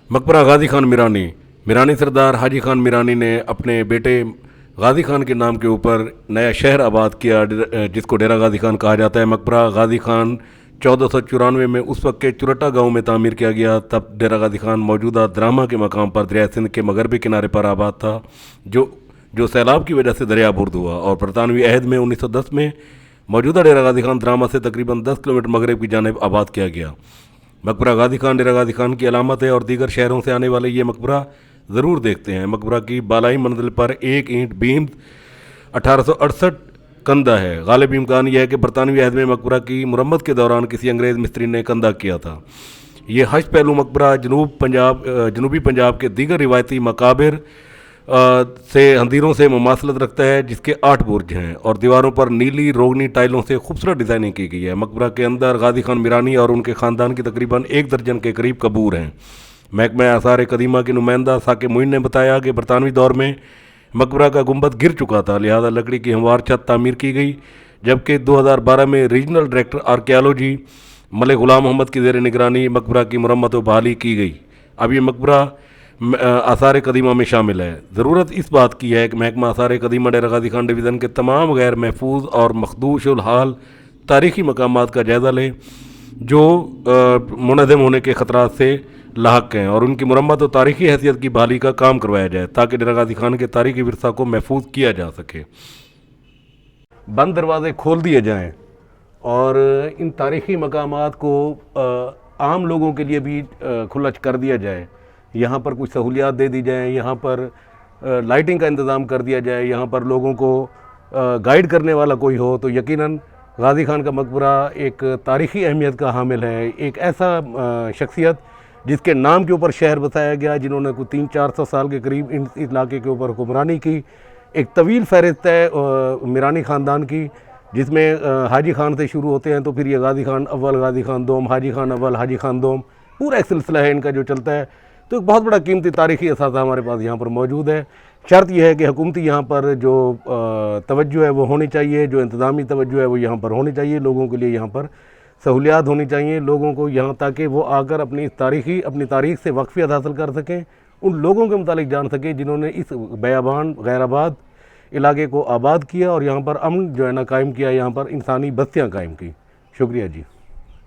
मकबरा गाजी खान मीरानी। मीरानी सरदार हाजी खान मीरानी ने अपने बेटे गाजी खान के नाम के ऊपर नया शहर आबाद किया, जिसको डेरा गाजी खान कहा जाता है। मकबरा गाजी खान 1494 में उस वक्त के चुरटा गांव में तामीर किया गया। तब डेरा गाजी खान मौजूदा द्रामा के मकाम पर दरिया सिंध के मगरबी किनारे पर आबाद था, जो सैलाब की वजह से दरिया बुर्द हुआ और बरतानवी अहद में 1910 में मौजूदा डेरा गाजी खान द्रामा से तकरीबन 10 किलोमीटर मगरब की जानिब आबाद किया गया। मकबरा गाजी खान डेरा गाजी खान की अलामत है और दीगर शहरों से आने वाले ये मकबरा ज़रूर देखते हैं। मकबरा की बालाई मंजिल पर एक ईंट बीम 1868 कंधा है। गालिब इम्कान यह है कि बरतानवी अहद में मकबरा की मुरम्मत के दौरान किसी अंग्रेज़ मिस्त्री ने कंधा किया था। ये हज पहलू मकबरा जनूबी पंजाब के दीगर रिवायती मकाबिर से हंदीरों से मुमासलत रखता है, जिसके 8 बुर्ज हैं और दीवारों पर नीली रोगनी टाइलों से खूबसूरत डिज़ाइनिंग की गई है। मकबरा के अंदर गाजी खान मीरानी और उनके ख़ानदान की तकरीबन 1 दर्जन के करीब कबूर हैं। महकमा आसार कदीमा के नुमाइंदा साके मुइन ने बताया कि बरतानवी दौर में मकबरा का गुंबद गिर चुका था, लिहाजा लकड़ी की हमवार छत तामीर की गई, जबकि 2012 में रीजनल डायरेक्टर आर्कियालॉजी मलिक गुलाम मोहम्मद की ज़ेर निगरानी मकबरा की मुरम्मत व बहाली की गई। अब ये मकबरा आसार कदीमा में शामिल है। ज़रूरत इस बात की है कि महकमा आसार कदीमा डेरा गाजी खान डिवीज़न के तमाम गैर महफूज और मखदूशुल हाल तारीख़ी मकामात का जायज़ा लें जो मुनज़्ज़म होने के ख़तरात से लाहक हैं और उनकी मुरम्मत और तारीख़ी हैसियत की बहाली का काम करवाया जाए ताकि डेरा गाजी खान के तारीख़ी विरसा को महफूज किया जा सके। बंद दरवाज़े खोल दिए जाएँ और इन तारीख़ी मकामात को आम लोगों के लिए भी खुला कर दिया जाए। यहाँ पर कुछ सहूलियात दे दी जाएँ, यहाँ पर लाइटिंग का इंतज़ाम कर दिया जाए, यहाँ पर लोगों को गाइड करने वाला कोई हो, तो यकीनन गाजी खान का मकबरा एक तारीख़ी अहमियत का हामिल है। एक ऐसा शख्सियत जिसके नाम के ऊपर शहर बसाया गया, जिन्होंने कुछ 300-400 साल के करीब इस इलाके के ऊपर हुक्मरानी की। एक तवील फ़हरिस्त है मीरानी ख़ानदान की, जिसमें हाजी खान से शुरू होते हैं तो फिर ये गाजी खान अव्वल, गाजी खान दोम, हाजी खान अव्वल, हाजी खान दोम, पूरा एक सिलसिला है इनका जो चलता है। तो एक बहुत बड़ा कीमती तारीख़ी असासा हमारे पास यहाँ पर मौजूद है। शर्त यह है कि हुकूमती यहाँ पर जो तवज्जो है वो होनी चाहिए, जो इंतज़ामी तवज्जो है वो यहाँ पर होनी चाहिए, लोगों के लिए यहाँ पर सहूलियात होनी चाहिए लोगों को यहाँ, ताकि वो आकर अपनी तारीख़ से वाक़फ़ियत हासिल कर सकें, उन लोगों के मुतालिक जान सकें जिन्होंने इस बेयाबान गैराबाद इलाके को आबाद किया और यहाँ पर अमन जो है ना कायम किया, यहाँ पर इंसानी बस्तियाँ कायम की। शुक्रिया जी।